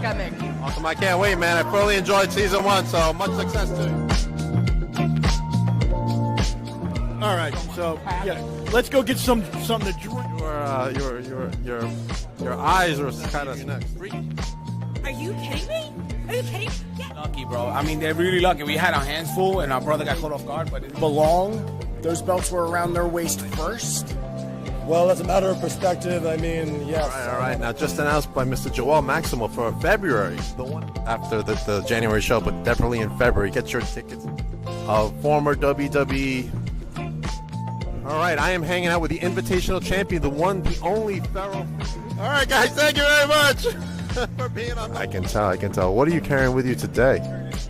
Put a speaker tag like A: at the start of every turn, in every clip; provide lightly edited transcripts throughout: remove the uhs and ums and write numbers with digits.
A: pandemic.
B: Awesome. I can't wait, man. I fully enjoyed season 1, so much success to you.
C: All right, so yeah, let's go get something to drink.
B: Your eyes are kind of next.
A: Are you kidding me? Are you kidding me? Yeah.
D: Lucky, bro. I mean, they're really lucky. We had our hands full, and our brother got caught off guard, but it belonged. Those belts were around their waist first.
E: Well, that's a matter of perspective. I mean, yes.
B: All right. Now, just announced by Mr. Joel Maximo for February, the one after the January show, but definitely in February. Get your tickets. Former WWE. All right, I am hanging out with the Invitational Champion, the one, the only Pharaoh. All right, guys, thank you very much for being on. I can tell. What are you carrying with you today?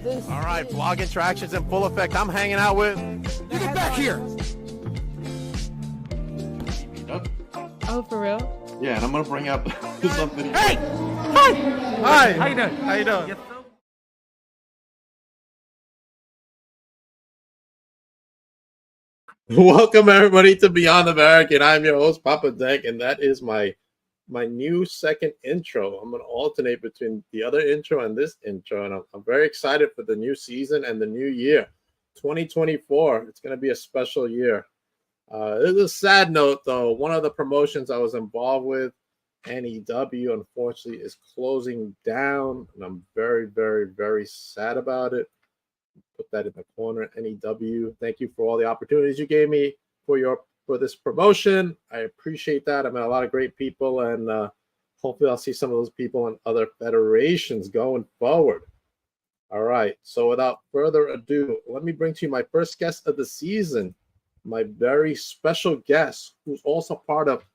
B: All right, vlog interactions in full effect. I'm hanging out with. You get back here.
F: Oh, for real?
B: Yeah, and I'm gonna bring up something.
F: Hey!
B: Hi! How you doing? How you doing? Welcome everybody to Beyond the Barricade. I'm your host, Papa Dank, and that is my new second intro. I'm gonna alternate between the other intro and this intro, and I'm very excited for the new season and the new year, 2024. It's gonna be a special year. There's a sad note though. One of the promotions I was involved with, NEW, unfortunately is closing down, and I'm very, very, very sad about it. Put that in the corner. NEW, thank you for all the opportunities you gave me for this promotion. I appreciate that. I met a lot of great people, and hopefully I'll see some of those people in other federations going forward. All right, so without further ado, let me bring to you my first guest of the season, my very special guest, who's also part of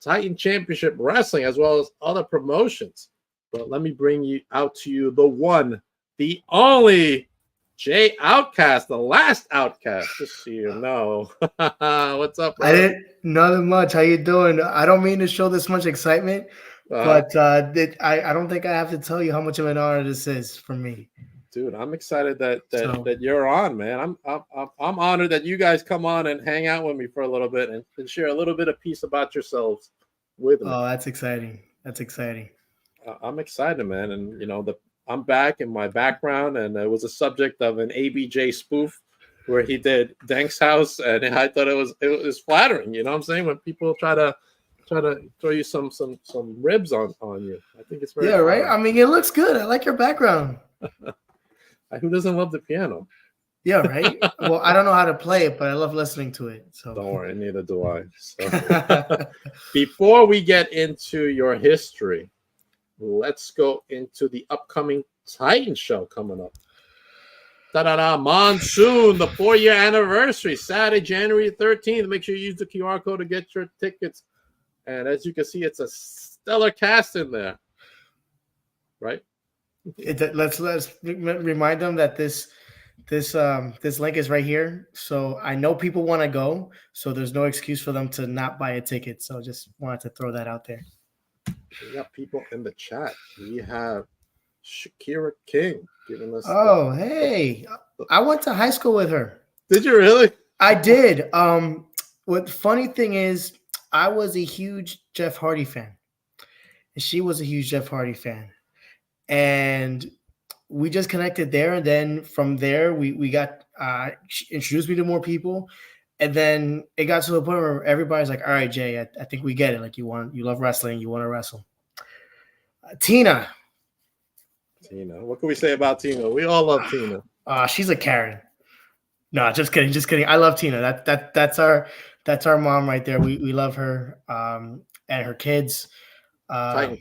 B: Titan Championship Wrestling as well as other promotions. But let me bring you out to you the one, the only Jay OUTKAST, the last OUTKAST, just so you know. What's up, bro?
G: I didn't nothing much. How you doing? I don't mean to show this much excitement, but I don't think I have to tell you how much of an honor this is for me.
B: Dude, I'm excited that you're on, man. I'm honored that you guys come on and hang out with me for a little bit and share a little bit of piece about yourselves with me.
G: Oh, that's exciting. That's exciting.
B: I'm excited, man. And you know, I'm back in my background, and it was a subject of an ABJ spoof where he did Dank's house, and I thought it was flattering. You know what I'm saying? When people try to throw you some ribs on you, I think it's very
G: right. I mean, it looks good. I like your background.
B: Who doesn't love the piano?
G: Yeah, right. Well, I don't know how to play it, but I love listening to it. So
B: don't worry, neither do I. So before we get into your history, let's go into the upcoming Titan show coming up. Monsoon, the 4-year anniversary, Saturday, January 13th. Make sure you use the QR code to get your tickets. And as you can see, it's a stellar cast in there, right?
G: Let's remind them that this link is right here. So I know people want to go, so there's no excuse for them to not buy a ticket. So just wanted to throw that out there.
B: We got people in the chat. We have Shakira King giving us.
G: Oh, hey! I went to high school with her.
B: Did you really?
G: I did. What the funny thing is, I was a huge Jeff Hardy fan, and she was a huge Jeff Hardy fan, and we just connected there. And then from there, we got she introduced me to more people. And then it got to the point where everybody's like, all right, Jay, I think we get it. Like you love wrestling, you want to wrestle. Tina.
B: What can we say about Tina? We all love Tina.
G: She's a Karen. No, just kidding. I love Tina. That's our mom right there. We love her and her kids.
B: Titan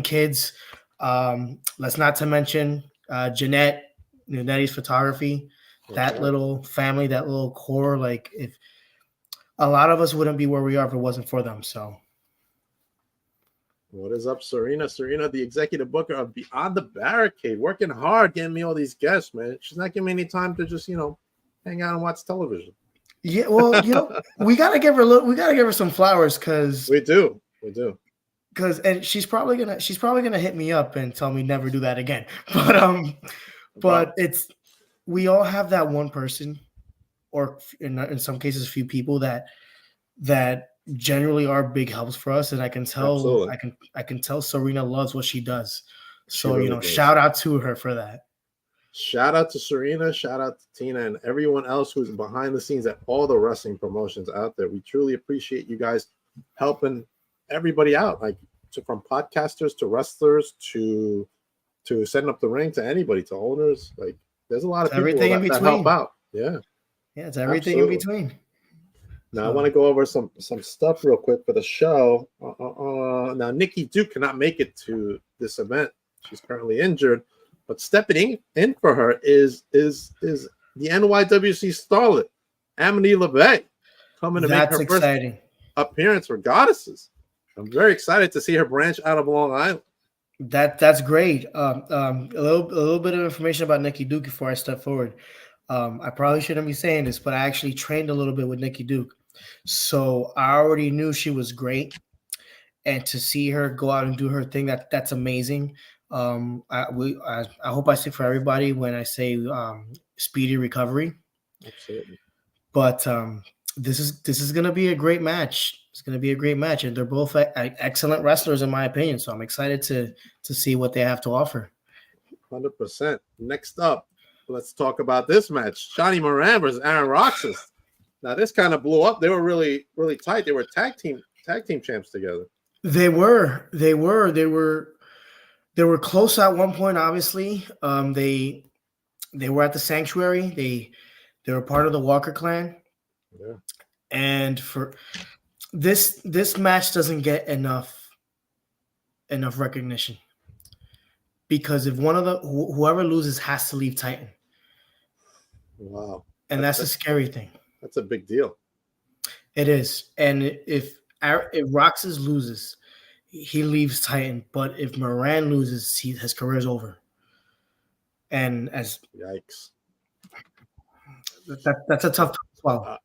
B: kids.
G: Let's not to mention Jeanette, Netty's photography. That little family, that little core, like if a lot of us wouldn't be where we are if it wasn't for them. So
B: what is up, Serena? Serena, the executive booker of Beyond the Barricade, working hard, getting me all these guests, man. She's not giving me any time to just, hang out and watch television.
G: Yeah, well, we gotta give her some flowers because
B: we do.
G: And she's probably gonna hit me up and tell me never do that again. But we all have that one person, or in some cases, a few people that generally are big helps for us, and I can tell. Absolutely. I can tell Serena loves what she does. So,
B: really does.
G: shout out to her for that.
B: Shout out to Serena, shout out to Tina, and everyone else who's behind the scenes at all the wrestling promotions out there. We truly appreciate you guys helping everybody out, like from podcasters to wrestlers to setting up the ring to anybody, to owners. Like, there's a lot of people that help out. Yeah,
G: it's everything in between.
B: Now I want to go over some stuff real quick for the show. Now Nikki Duke cannot make it to this event; she's currently injured. But stepping in for her is the NYWC starlet, Amity LeVay, coming to make her first appearance for Goddesses. I'm very excited to see her branch out of Long Island.
G: That's great. A little bit of information about Nikki Duke before I step forward. I probably shouldn't be saying this, but I actually trained a little bit with Nikki Duke, so I already knew she was great. And to see her go out and do her thing, that's amazing. I hope I speak for everybody when I say speedy recovery.
B: Absolutely.
G: But this is going to be a great match. It's going to be a great match, and they're both excellent wrestlers in my opinion. So I'm excited to see what they have to offer.
B: 100%. Next up, let's talk about this match: Johnny Moran versus Aaron Roxas. Now this kind of blew up. They were really, really tight. They were tag team champs together. They were
G: close at one point. Obviously, they were at the Sanctuary. They were part of the Walker clan.
B: Yeah.
G: And for this match doesn't get enough recognition, because if one of the whoever loses has to leave Titan.
B: Wow.
G: And that's a scary thing.
B: That's a big deal.
G: It is. And if Roxas loses, he leaves Titan. But if Moran loses, his career's over. And
B: yikes,
G: that's a tough swallow.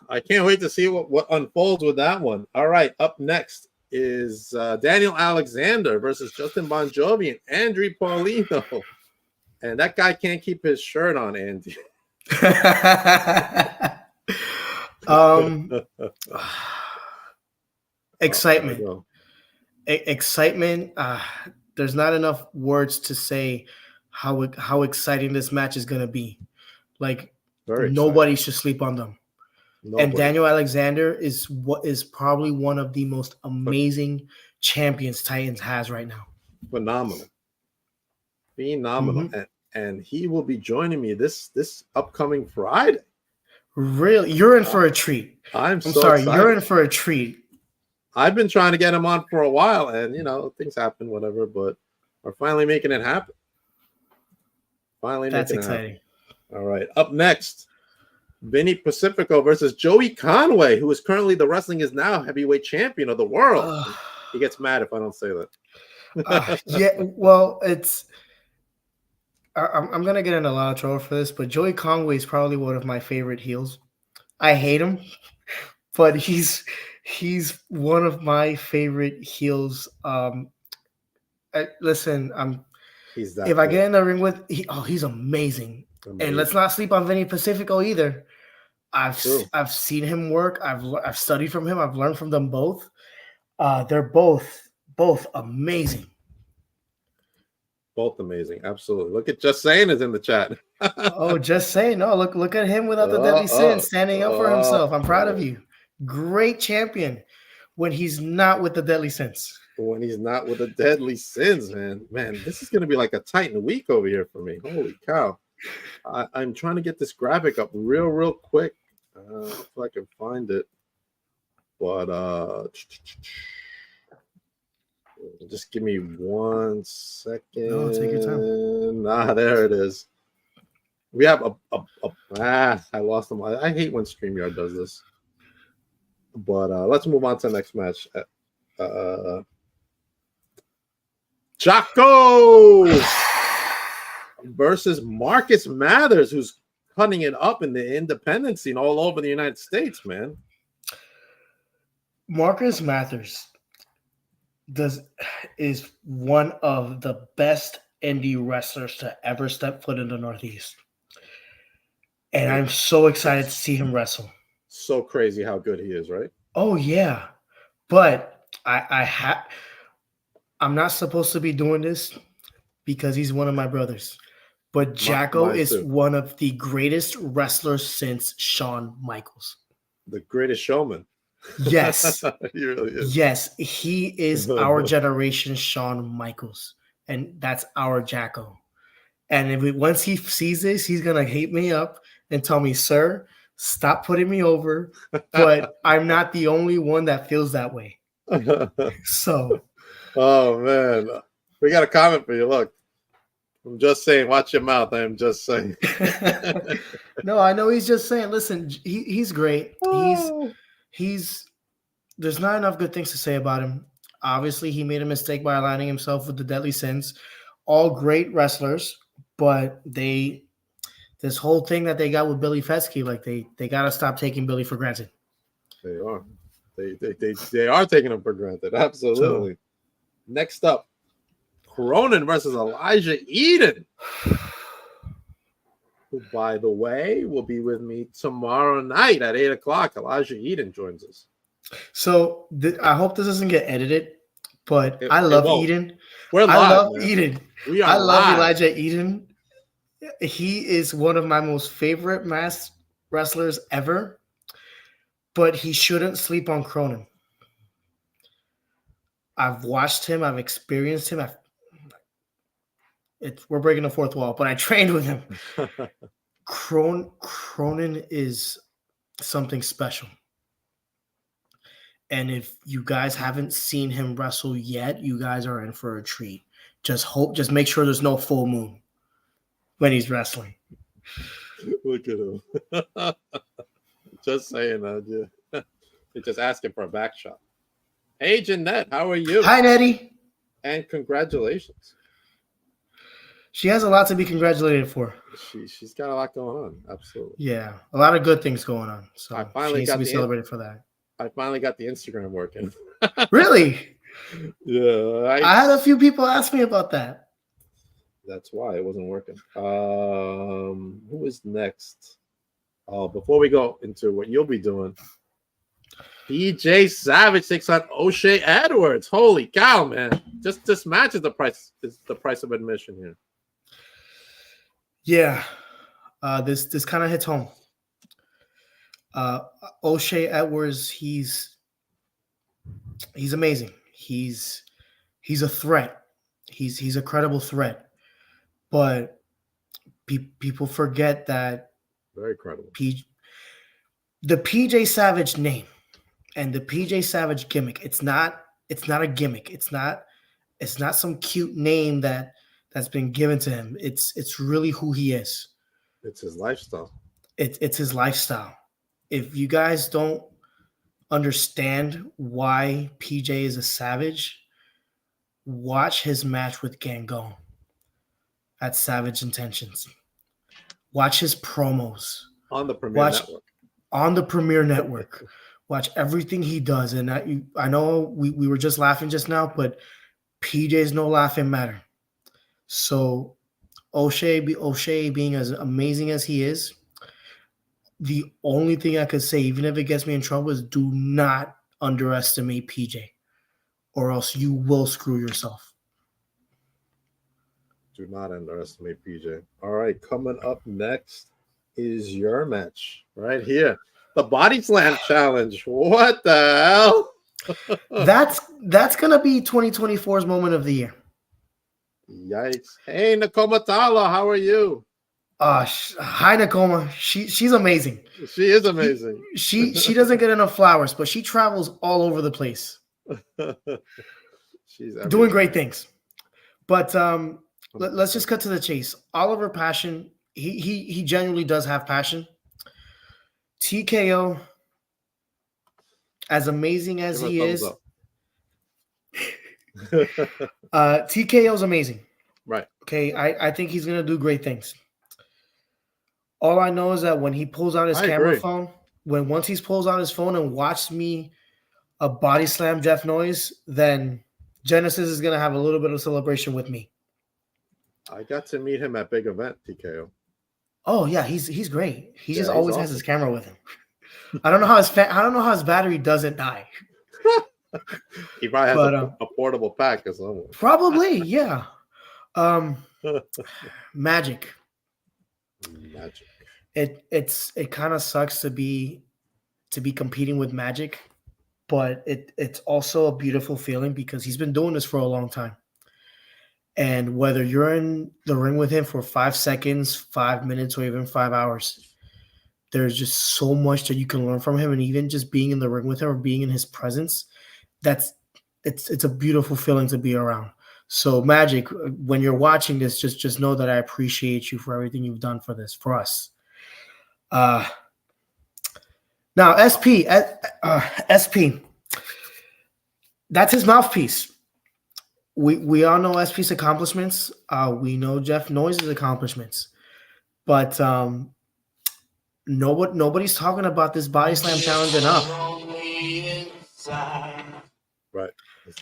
B: I can't wait to see what unfolds with that one. All right, up next is Daniel Alexander versus Justin Bon Jovi and Andrew Paulino. And that guy can't keep his shirt on, Andy.
G: Excitement. There's not enough words to say how exciting this match is going to be. Like, nobody should sleep on them. Nobody. And Daniel Alexander is probably one of the most amazing champions Titans has right now.
B: Phenomenal. Mm-hmm. And he will be joining me this upcoming Friday.
G: Really? You're in for a treat.
B: I'm so excited.
G: You're in for a treat.
B: I've been trying to get him on for a while, and things happen, whatever, but we're finally making it happen.
G: That's exciting.
B: All right. Up next, Vinny Pacifico versus Joey Conway, who is currently the Wrestling Is Now heavyweight champion of the world. He gets mad if I don't say that.
G: Yeah, well, I'm going to get in a lot of trouble for this, but Joey Conway is probably one of my favorite heels. I hate him, but he's one of my favorite heels. Listen, if I get in the ring with he's amazing. And let's not sleep on Vinny Pacifico either. I've seen him work. I've studied from him. I've learned from them both. They're both amazing.
B: Both amazing. Absolutely. Look at Just Saying is in the chat.
G: Just saying. No, look at him without the deadly sin, standing up for himself. I'm proud of you. Great champion when he's not with the deadly sins.
B: When he's not with the deadly sins, man, this is going to be like a Titan week over here for me. Holy cow. I'm trying to get this graphic up real quick. If I can find it. But just give me 1 second.
G: No, take your time.
B: There it is. We have I lost them. I hate when StreamYard does this. But let's move on to the next match. Jocko versus Marcus Mathers, who's cutting it up in the independent scene all over the United States, man.
G: Marcus Mathers is one of the best indie wrestlers to ever step foot in the Northeast. And I'm so excited to see him wrestle.
B: So crazy how good he is, right?
G: Oh, yeah. But I'm not supposed to be doing this, because he's one of my brothers. But Jacko
B: Mine
G: is
B: too.
G: one of the greatest wrestlers since Shawn Michaels.
B: The greatest showman.
G: Yes.
B: He really is.
G: Yes, he is our generation Shawn Michaels, and that's our Jacko. And once he sees this, he's gonna hate me up and tell me, "Sir, stop putting me over." But I'm not the only one that feels that way. So,
B: Oh man, we got a comment for you. Look, I'm just saying, watch your mouth. I am just saying.
G: no, I know he's just saying. Listen, he's great. He's. There's not enough good things to say about him. Obviously, he made a mistake by aligning himself with the Deadly Sins. All great wrestlers, but this whole thing that they got with Billy Fetsky, like they got to stop taking Billy for granted.
B: They are. They are taking him for granted. Absolutely. Next up, Cronin versus Elijah Eden, who, by the way, will be with me tomorrow night at 8:00. Elijah Eden joins us.
G: So I hope this doesn't get edited, but I love Eden.
B: We're live,
G: I love
B: man.
G: Eden.
B: We are
G: I love
B: live.
G: Elijah Eden. He is one of my most favorite masked wrestlers ever, but he shouldn't sleep on Cronin. I've watched him. I've experienced him. We're breaking the fourth wall, but I trained with him. Cronin is something special. And if you guys haven't seen him wrestle yet, you guys are in for a treat. Just make sure there's no full moon when he's wrestling.
B: Look at him. Just saying that. Yeah. You're just asking for a back shot. Hey, Jeanette, how are you?
G: Hi, Nettie.
B: And congratulations.
G: She has a lot to be congratulated for.
B: She's got a lot going on. Absolutely.
G: Yeah, a lot of good things going on. So
B: I finally
G: she needs
B: got
G: to be
B: the
G: celebrated for that.
B: I finally got the Instagram working.
G: Really?
B: Yeah.
G: I had a few people ask me about that.
B: That's why it wasn't working. Who is next? Oh, before we go into what you'll be doing, PJ Savage takes on O'Shea Edwards. Holy cow, man! Just this match is the price of admission here.
G: Yeah, this kind of hits home. O'Shea Edwards, he's amazing. He's a threat. He's a credible threat. But people forget that
B: very credible.
G: The PJ Savage name and the PJ Savage gimmick. It's not a gimmick. It's not some cute name that's been given to him. It's really who he is.
B: It's his lifestyle.
G: It's his lifestyle. If you guys don't understand why PJ is a savage, watch his match with Gangone at Savage Intentions. Watch his promos
B: on the Premier Network.
G: On the Premier Network. Watch everything he does. And I know we were just laughing just now, but PJ's no laughing matter. So O'Shea being as amazing as he is, the only thing I could say, even if it gets me in trouble, is do not underestimate PJ, or else you will screw yourself.
B: Do not underestimate PJ. All right, coming up next is your match right here. The Body Slam Challenge. What the hell?
G: That's going to be 2024's moment of the year.
B: Yikes. Hey, Nakoma Tala, how are you?
G: Hi, Nakoma. She's amazing.
B: She is amazing.
G: She doesn't get enough flowers, but she travels all over the place.
B: She's
G: doing great things. But let's just cut to the chase. Oliver Passion, he genuinely does have passion. TKO, as amazing as he is, TKO is amazing.
B: Right.
G: Okay, I think he's gonna do great things. All I know is that when he pulls out his camera phone, once he pulls out his phone and watches me a body slam Jeff Noyes, then Genesis is gonna have a little bit of celebration with me.
B: I got to meet him at Big Event, TKO.
G: Oh yeah, he's great. He just always has his camera with him. I don't know how his battery doesn't die.
B: He probably has a portable pack or something.
G: Probably, yeah. Magic.
B: Magic.
G: It kind of sucks to be competing with Magic, but it's also a beautiful feeling because he's been doing this for a long time. And whether you're in the ring with him for 5 seconds, 5 minutes, or even 5 hours, there's just so much that you can learn from him. And even just being in the ring with him or being in his presence, it's a beautiful feeling to be around. So Magic, when you're watching this, just know that I appreciate you for everything you've done for us. Now SP, that's his mouthpiece. We all know SP's accomplishments. We know Jeff Noise's accomplishments, but nobody's talking about this body slam challenge enough.
B: Right.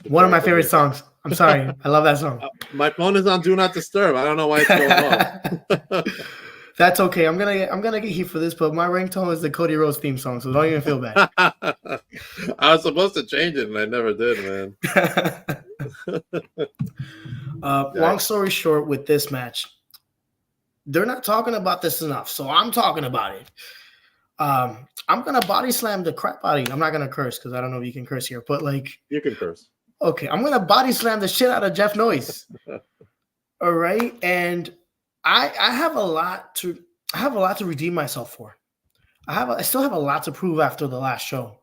G: One of my favorite songs. I'm sorry, I love that song.
B: My phone is on Do Not Disturb. I don't know why it's going off.
G: That's okay. I'm gonna get heat for this, but my ringtone is the Cody Rhodes theme song, so don't even feel bad.
B: I was supposed to change it, and I never did, man.
G: Long story short, with this match, they're not talking about this enough, so I'm talking about it. I'm gonna body slam the crap out of you. I'm not gonna curse because I don't know if you can curse here, but like
B: you can curse.
G: Okay, I'm gonna body slam the shit out of Jeff Noise. All right, and I have a lot to redeem myself for. I still have a lot to prove after the last show.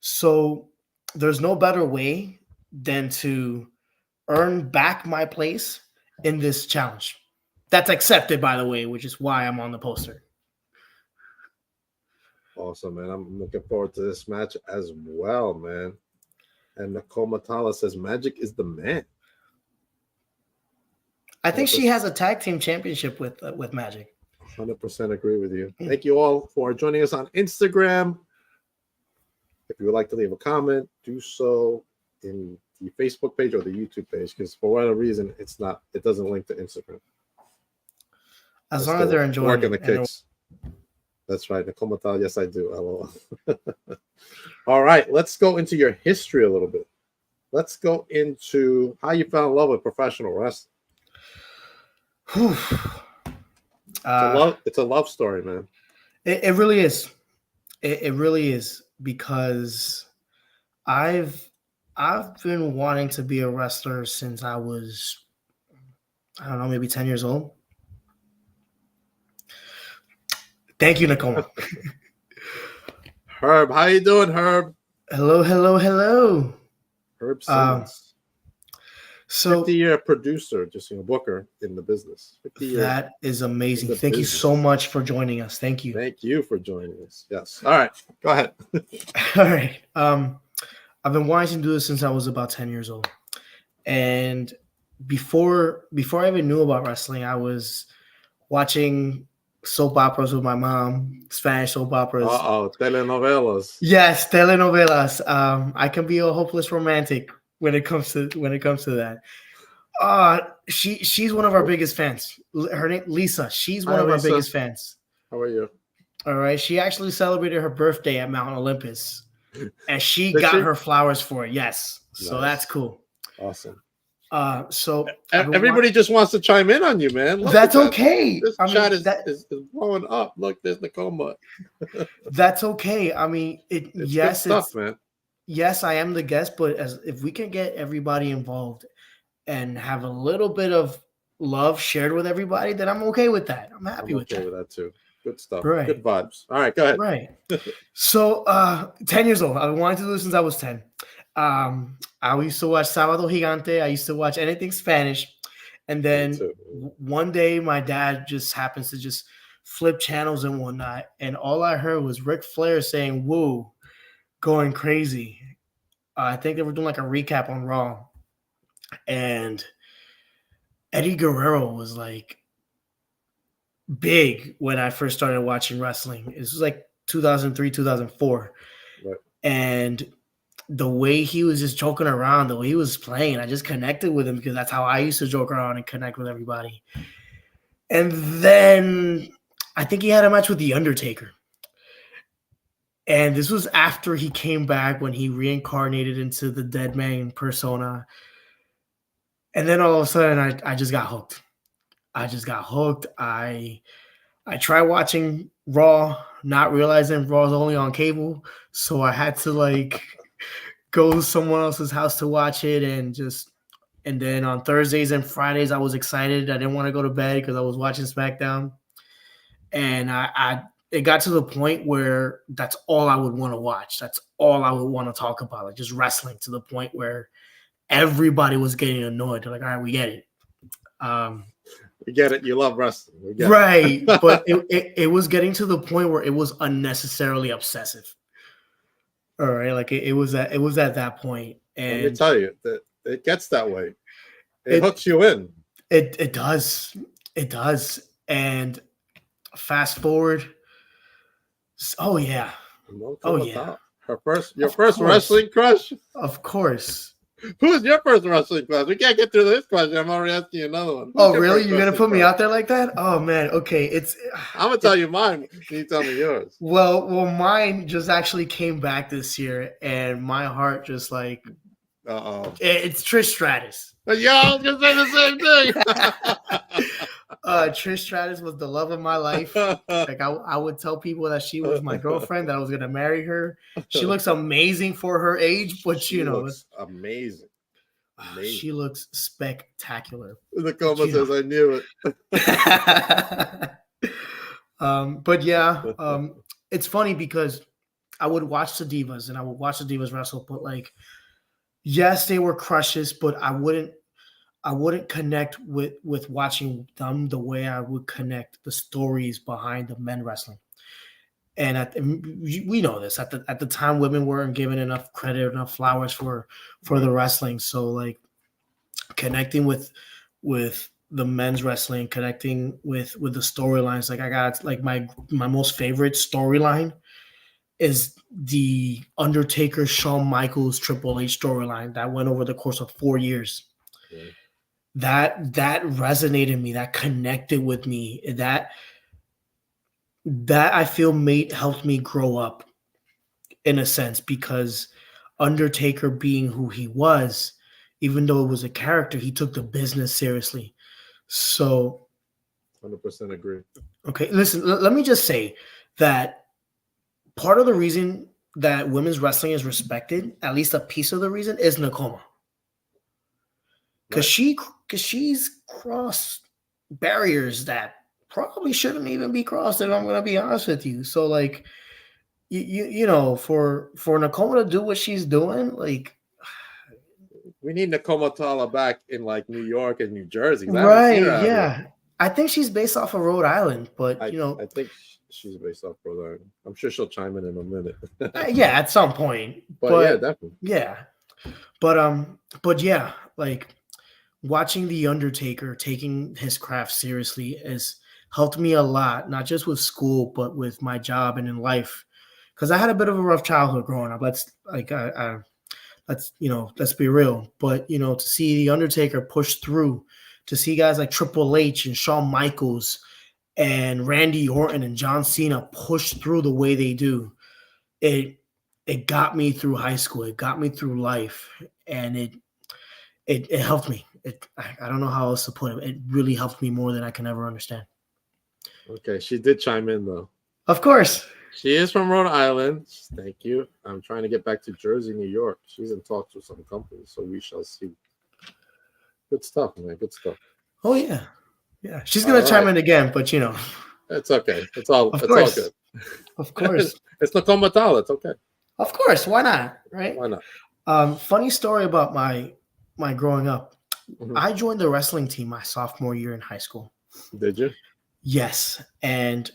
G: So there's no better way than to earn back my place in this challenge. That's accepted, by the way, which is why I'm on the poster.
B: Awesome, man. I'm looking forward to this match as well, man. And Nicole Matala says Magic is the man.
G: I think she has a tag team championship with Magic.
B: 100% agree with you. Thank you all for joining us on Instagram. If you would like to leave a comment, do so in the Facebook page or the YouTube page, because for whatever reason, it doesn't link to Instagram.
G: As long as they're enjoying
B: working the kicks. That's right. Nicole Matala, yes, I do. LOL. All right, let's go into your history a little bit. Let's go into how you fell in love with professional wrestling. It's a love story, man.
G: It really is. It really is, because I've been wanting to be a wrestler since I was, I don't know, maybe 10 years old. Thank you, Nicole.
B: Herb, how you doing, Herb?
G: Hello.
B: Herb Simmons.
G: So
B: 50-year producer, just booker in the business.
G: That is amazing. Thank you so much for joining us. Thank you.
B: Thank you for joining us. Yes. All right. Go ahead.
G: All right. I've been wanting to do this since I was about 10 years old. And before I even knew about wrestling, I was watching soap operas with my mom, Spanish soap operas.
B: Telenovelas.
G: Yes, telenovelas. I can be a hopeless romantic when it comes to that. She's one of our biggest fans. Her name Lisa. She's one of our biggest fans.
B: How are you?
G: All right. She actually celebrated her birthday at Mount Olympus, and she got her flowers for it. Yes. Nice. So that's cool.
B: Awesome.
G: So
B: everybody just wants to chime in on you, man.
G: Look, that's okay.
B: This chat is blowing up. Look, there's Nicole.
G: That's okay. I mean,
B: it's good stuff, man.
G: Yes, I am the guest, but if we can get everybody involved and have a little bit of love shared with everybody, then I'm okay with that. I'm happy with that.
B: With that too. Good stuff.
G: Right.
B: Good vibes. All right, go ahead.
G: Right. So 10 years old. I've been wanting to do this since I was 10. I used to watch Sábado Gigante. I used to watch anything Spanish. And then one day my dad just happens to just flip channels and whatnot. And all I heard was Ric Flair saying, "Woo," going crazy. I think they were doing like a recap on Raw. And Eddie Guerrero was like big when I first started watching wrestling. This was like 2003, 2004.
B: Right.
G: And the way he was just joking around, the way he was playing, I just connected with him because that's how I used to joke around and connect with everybody. And then I think he had a match with The Undertaker. And this was after he came back, when he reincarnated into the dead man persona. And then all of a sudden, I just got hooked. I just got hooked. I tried watching Raw, not realizing Raw is only on cable, so I had to like go to someone else's house to watch it, and then on Thursdays and Fridays I was excited. I didn't want to go to bed because I was watching SmackDown, and it got to the point where that's all I would want to watch. That's all I would want to talk about, like just wrestling, to the point where everybody was getting annoyed. They're like, all right, we get it.
B: We get it. You love wrestling. We get
G: Right.
B: it.
G: But it was getting to the point where it was unnecessarily obsessive. All right. Like it was at that point. And
B: let me tell you that it gets that way. It hooks you in.
G: It does. It does. And fast forward. Oh yeah. Oh yeah.
B: Your first wrestling crush?
G: Of course.
B: Who's your first wrestling crush? We can't get through this question. I'm already asking you another one.
G: Oh, really? You're gonna put me out there like that? Oh man. Okay.
B: I'm gonna tell you mine. You tell me yours.
G: Well, mine just actually came back this year, and my heart just like. It's Trish Stratus.
B: Yeah, I was gonna say the same thing.
G: Trish Stratus was the love of my life. Like I would tell people that she was my girlfriend, that I was gonna marry her. She looks amazing for her age, but she looks
B: amazing.
G: She looks spectacular.
B: The comment says, "I knew
G: it." But yeah, it's funny because I would watch the Divas and I would watch the Divas wrestle, but like, yes, they were crushes, but I wouldn't connect with watching them the way I would connect the stories behind the men wrestling. And we know this at the time, women weren't given enough credit, enough flowers for the wrestling. So like connecting with the men's wrestling, connecting with the storylines. Like I got like my most favorite storyline is the Undertaker, Shawn Michaels, Triple H storyline that went over the course of 4 years.
B: Yeah.
G: That resonated in me, that connected with me, that I feel helped me grow up in a sense, because Undertaker, being who he was, even though it was a character, he took the business seriously. So
B: 100% agree.
G: Okay, listen, let me just say that part of the reason that women's wrestling is respected, at least a piece of the reason, is Nakoma. Because she's crossed barriers that probably shouldn't even be crossed, if I'm going to be honest with you. So, like, you know, for Nakoma to do what she's doing, like,
B: we need Nakoma Tala back in like New York and New Jersey.
G: Right? Yeah, I think she's based off of Rhode Island, but
B: I think she's based off Rhode Island. I'm sure she'll chime in a minute.
G: Yeah, at some point.
B: But yeah, definitely.
G: Yeah, but yeah, like, watching The Undertaker taking his craft seriously has helped me a lot, not just with school, but with my job and in life. Because I had a bit of a rough childhood growing up. Let's be real. But, you know, to see The Undertaker push through, to see guys like Triple H and Shawn Michaels and Randy Orton and John Cena push through the way they do, it got me through high school. It got me through life, and it helped me. I don't know how else to put it. It really helped me more than I can ever understand.
B: Okay, she did chime in though.
G: Of course.
B: She is from Rhode Island. Thank you. I'm trying to get back to Jersey, New York. She's in talks with some companies, so we shall see. Good stuff, man. Good stuff.
G: Oh yeah, yeah. She's gonna chime in again, but you know,
B: it's okay. It's all good.
G: Of course.
B: It's Nakoma Tala. It's okay.
G: Of course. Why not? Right?
B: Why not?
G: Funny story about my growing up. Mm-hmm. I joined the wrestling team my sophomore year in high school.
B: Did you?
G: Yes, and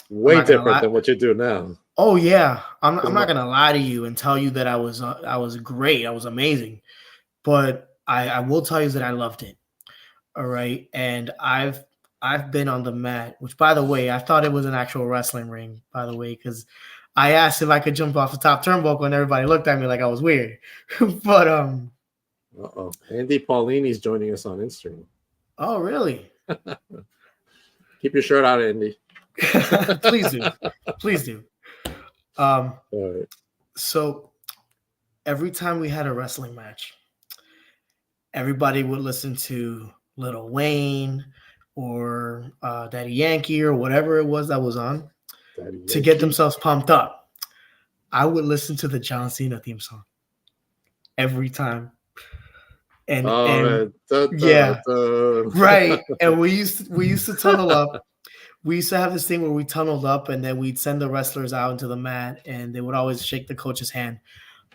B: way different than what you do now.
G: Oh yeah, I'm not gonna lie to you and tell you that I was great. I was amazing, but I will tell you that I loved it. All right, and I've been on the mat, which, by the way, I thought it was an actual wrestling ring, by the way, because I asked if I could jump off the top turnbuckle, and everybody looked at me like I was weird. But
B: Andy Paulini's joining us on Instagram.
G: Oh, really?
B: Keep your shirt out, Andy.
G: Please do. Please do.
B: All right.
G: So every time we had a wrestling match, everybody would listen to Lil Wayne or Daddy Yankee or whatever it was that was on to get themselves pumped up. I would listen to the John Cena theme song every time. And right. And we used to tunnel up. We used to have this thing where we tunneled up and then we'd send the wrestlers out into the mat and they would always shake the coach's hand.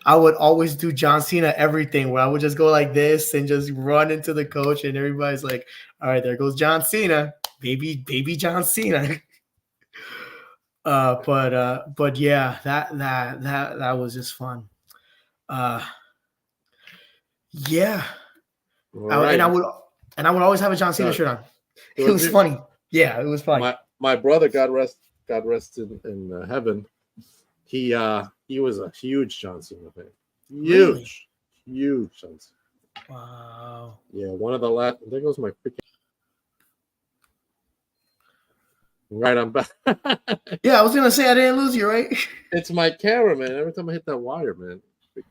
G: I would always do John Cena everything where I would just go like this and just run into the coach and everybody's like, all right, there goes John Cena, baby John Cena. But yeah, that was just fun. Yeah.
B: Right.
G: And I would always have a John Cena shirt on. It was funny. Yeah, it was funny.
B: My brother, God rest in heaven. He was a huge John Cena fan. Huge John Cena.
G: Wow.
B: Yeah, one of the last. There goes my freaking. Right, I'm back.
G: Yeah, I was gonna say I didn't lose you, right?
B: It's my camera, man. Every time I hit that wire, man, it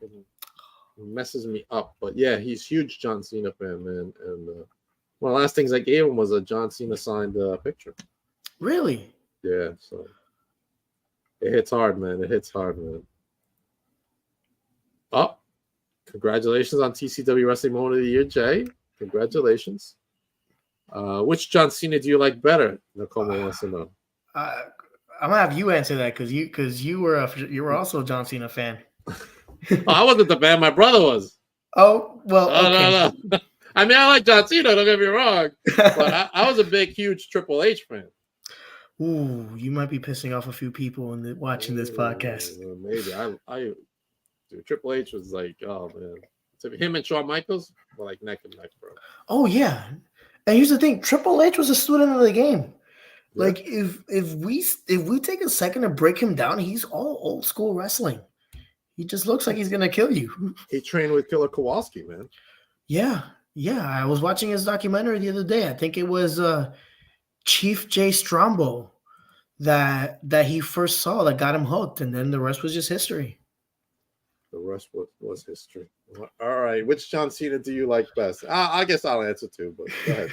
B: messes me up. But yeah, he's huge John Cena fan, man. And one of the last things I gave him was a John Cena signed picture.
G: Really?
B: Yeah, so it hits hard, man. It hits hard, man. Oh, congratulations on TCW Wrestling Moment of the Year, Jay. Congratulations. Which John Cena do you like better? Nicole wants to know.
G: I'm gonna have you answer that because you were also a John Cena fan.
B: I wasn't the fan. My brother was.
G: Oh well. Okay.
B: No. I mean, I like John Cena. Don't get me wrong, but I was a big, huge Triple H fan.
G: Ooh, you might be pissing off a few people watching this podcast.
B: Maybe dude, Triple H was like, oh man, so him and Shawn Michaels were like neck and neck, bro.
G: Oh yeah, and here's the thing: Triple H was a student of the game. Yeah. Like if we take a second to break him down, he's all old school wrestling. He just looks like he's gonna kill you.
B: He trained with Killer Kowalski, man.
G: Yeah. I was watching his documentary the other day. I think it was Chief Jay Strombo that he first saw that got him hooked, and then the rest was just history.
B: The rest was history. All right, which John Cena do you like best? I guess I'll answer too, but go ahead.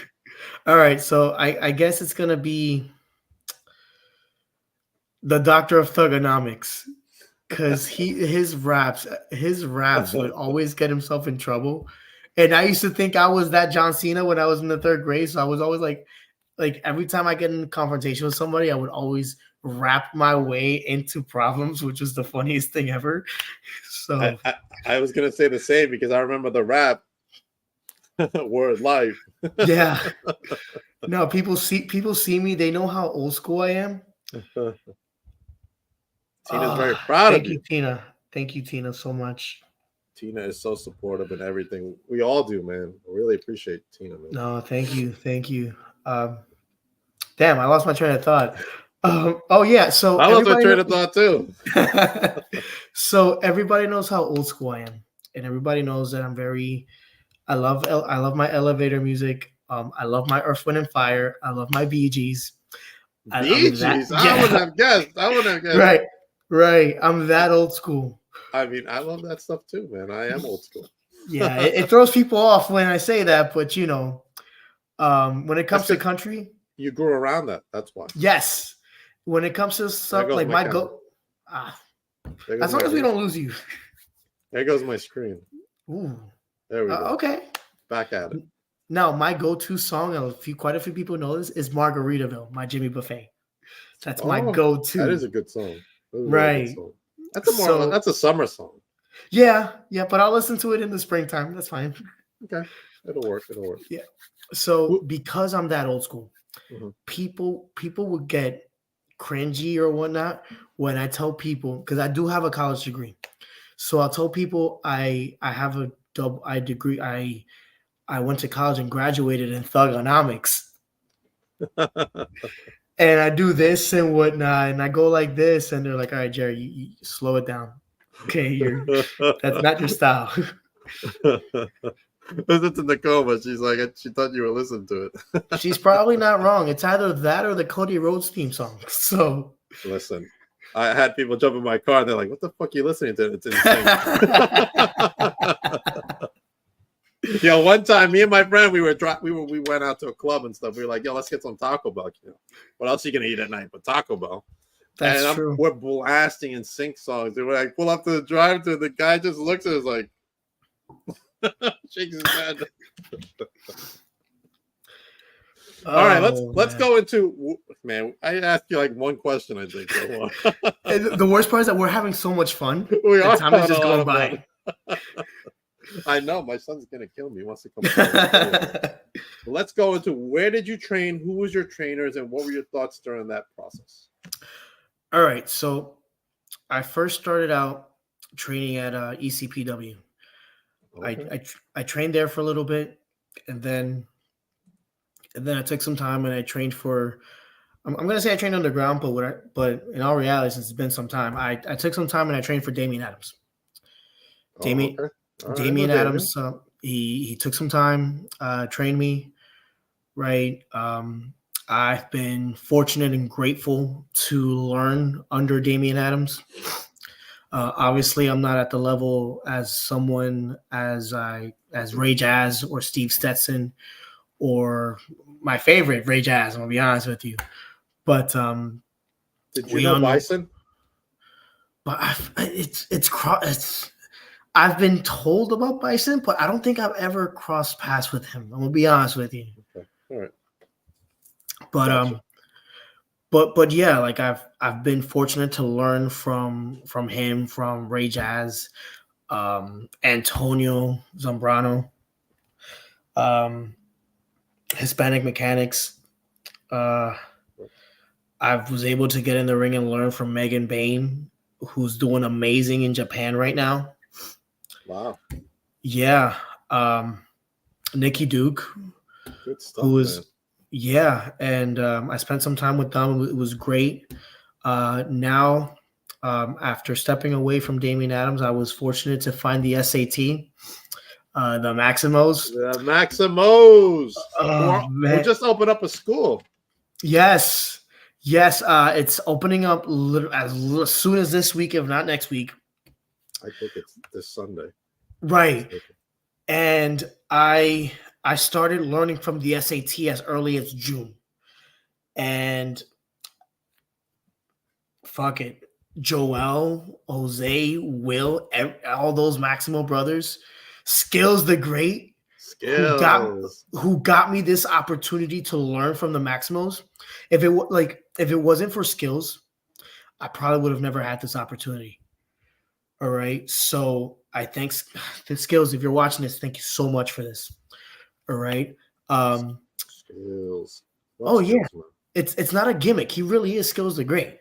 G: All right, so I guess it's gonna be the Doctor of Thugonomics, because his raps would always get himself in trouble. And I used to think I was that John Cena when I was in the third grade. So I was always like every time I get in confrontation with somebody, I would always rap my way into problems, which was the funniest thing ever. So
B: I was gonna say the same because I remember the rap word life.
G: Yeah. No, people see me. They know how old school I am.
B: Tina's very proud of you.
G: Thank you, Tina, so much.
B: Tina is so supportive in everything. We all do, man. I really appreciate Tina, man.
G: No, thank you. Damn, I lost my train of thought. Oh yeah, so
B: I lost my train of thought too.
G: So everybody knows how old school I am, and everybody knows that I love my elevator music. I love my Earth, Wind, and Fire. I love my Bee Gees.
B: Bee Gees? I wouldn't have guessed.
G: Right. I'm that old school.
B: I mean, I love that stuff too, man. I am old school.
G: Yeah, it throws people off when I say that, but when it comes to country,
B: you grew around that. That's why.
G: Yes, when it comes to stuff like my go, as long as we don't lose you.
B: There goes my screen.
G: Ooh,
B: there we go.
G: Okay,
B: back at it.
G: Now, my go-to song, and quite a few people know this, is Margaritaville, my Jimmy Buffet. That's my go-to.
B: That is a good song.
G: Right.
B: Good song. That's a summer song.
G: Yeah, but I'll listen to it in the springtime. That's fine.
B: Okay. It'll work.
G: Yeah. So because I'm that old school, people would get cringy or whatnot when I tell people, because I do have a college degree. So I'll tell people I have a degree. I went to college and graduated in thugonomics. And I do this and whatnot, and I go like this, and they're like, all right, Jerry, you slow it down. Okay, that's not your style.
B: Listen to Nicole, she's like, she thought you were listening to it.
G: She's probably not wrong. It's either that or the Cody Rhodes theme song. So
B: listen, I had people jump in my car, and they're like, what the fuck are you listening to? It's Yo, one time, me and my friend, we went out to a club and stuff. We were like, yo, let's get some Taco Bell. You know, what else are you gonna eat at night but Taco Bell?
G: That's
B: and
G: true.
B: We're blasting in sync songs. And we're like, pull up to the drive-thru. The guy just looks at us like, shakes his head. All right, let's go into, man. I asked you like one question, I think.
G: And the worst part is that we're having so much fun.
B: We are
G: time is just going by.
B: I know my son's gonna kill me. He wants to come. Let's go into where did you train? Who was your trainers, and what were your thoughts during that process?
G: All right, so I first started out training at ECPW. Okay. I trained there for a little bit, and then I took some time and I trained for. I'm going to say I trained underground, but in all reality, since it's been some time, I took some time and I trained for Damian Adams. Damian Adams, he took some time, trained me, right? I've been fortunate and grateful to learn under Damian Adams. Obviously, I'm not at the level as someone as Ray Jazz or Steve Stetson or my favorite Ray Jazz. I'm gonna be honest with you, but
B: did you know Bison?
G: But I've been told about Bison, but I don't think I've ever crossed paths with him. I'm gonna be honest with you.
B: Okay. All right.
G: But
B: gotcha.
G: but yeah, like I've been fortunate to learn from him, from Ray Jazz, Antonio Zambrano, Hispanic Mechanics. I was able to get in the ring and learn from Megan Bain, who's doing amazing in Japan right now.
B: Wow.
G: Yeah. Nikki Duke.
B: Good stuff,
G: who was
B: man.
G: Yeah, and I spent some time with them. It was great. Now, after stepping away from Damian Adams, I was fortunate to find the SAT, the Maximos.
B: The Maximos.
G: We
B: just opened up a school.
G: Yes. It's opening up as soon as this week, if not next week.
B: I think it's this Sunday.
G: Right. And I started learning from the SAT as early as June. And fuck it. Joel, Jose, Will, all those Maximo brothers, Skills the Great, who got me this opportunity to learn from the Maximos. If it wasn't for Skills, I probably would have never had this opportunity. All right. So I thank the Skills. If you're watching this, thank you so much for this. All right.
B: Skills.
G: Skills, yeah. Man? It's not a gimmick. He really is Skills the Great.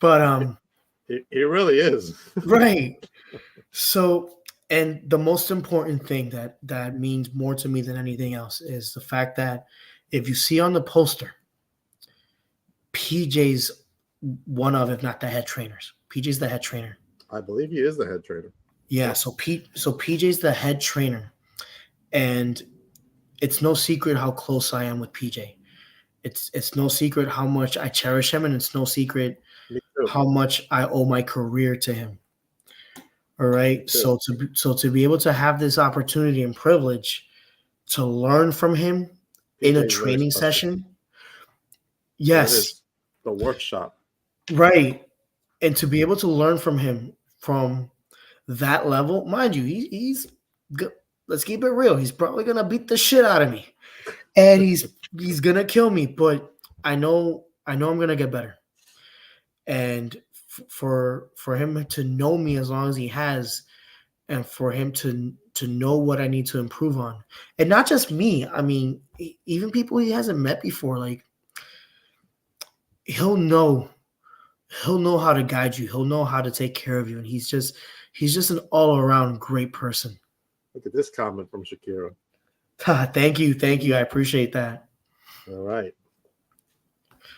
G: But
B: he really is.
G: Right. So, and the most important thing that means more to me than anything else is the fact that if you see on the poster, PJ's one of, if not the head trainers. PJ's the head trainer.
B: I believe he is the head trainer.
G: Yeah. So PJ's the head trainer. And it's no secret how close I am with PJ. It's no secret how much I cherish him, and it's no secret how much I owe my career to him. All right. So to be able to have this opportunity and privilege to learn from him in a training session. Yes.
B: The workshop.
G: Right. And to be able to learn from him from that level, mind you, he's good. Let's keep it real. He's probably gonna beat the shit out of me, and he's gonna kill me. But I know I'm gonna get better. And for him to know me as long as he has, and for him to know what I need to improve on, and not just me. I mean, even people he hasn't met before. Like he'll know how to guide you. He'll know how to take care of you, and he's just an all around great person.
B: Look at this comment from Shakira.
G: Thank you. I appreciate that.
B: All right.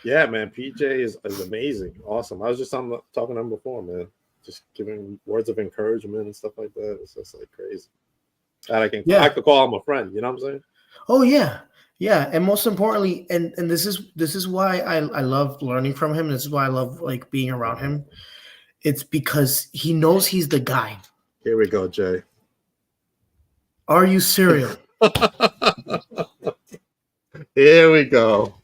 B: Yeah, man. PJ is amazing. Awesome. I was just talking to him before, man. Just giving words of encouragement and stuff like that. It's just like crazy. And I could call him a friend. You know what I'm saying?
G: Oh yeah, yeah. And most importantly, and this is why I love learning from him. This is why I love like being around him. It's because he knows he's the guy.
B: Here we go, Jay.
G: Are you serial?
B: Here we go.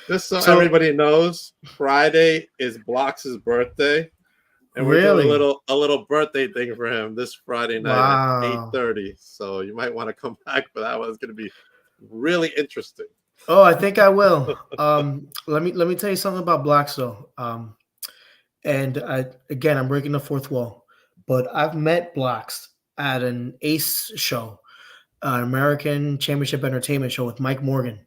B: Just so everybody knows, Friday is Blocks' birthday, and we're doing a little birthday thing for him this Friday night at 8:30. So you might want to come back for that one. It's going to be really interesting.
G: Oh, I think I will. Let me tell you something about Blocks though. And I'm breaking the fourth wall, but I've met Blocks at an Ace show, an American Championship Entertainment show with Mike Morgan,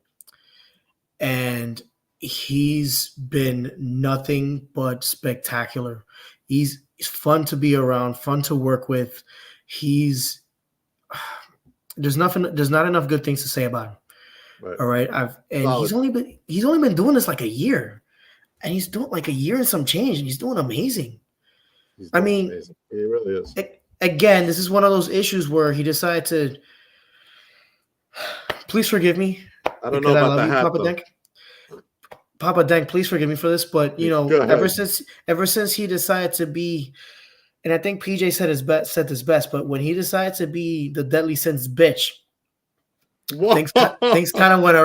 G: and he's been nothing but spectacular. He's fun to be around, fun to work with. There's not enough good things to say about him. Right. All right. He's only been doing this like a year, and he's doing like a year and some change, and he's doing amazing. Amazing.
B: He really is.
G: Again, this is one of those issues where he decided to. Please forgive me.
B: I don't know about that,
G: Papa Dank. Papa Dank, please forgive me for this, but ever since he decided to be, and I think PJ said this best, but when he decided to be the Deadly Sins bitch, things kind of went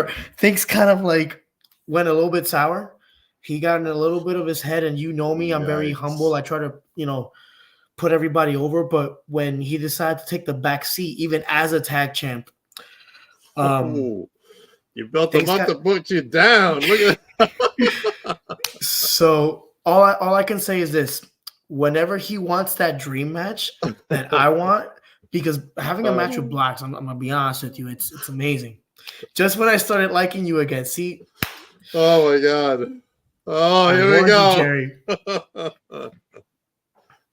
G: a little bit sour. He got in a little bit of his head, and me, I'm very humble. I try to put everybody over, but when he decided to take the back seat, even as a tag champ,
B: you built him up to put you down. Look at
G: So all I can say is this: whenever he wants that dream match that I want, because having a match with Blocks, I'm gonna be honest with you, it's amazing. Just when I started liking you again, see.
B: Oh my God! Oh, here we go.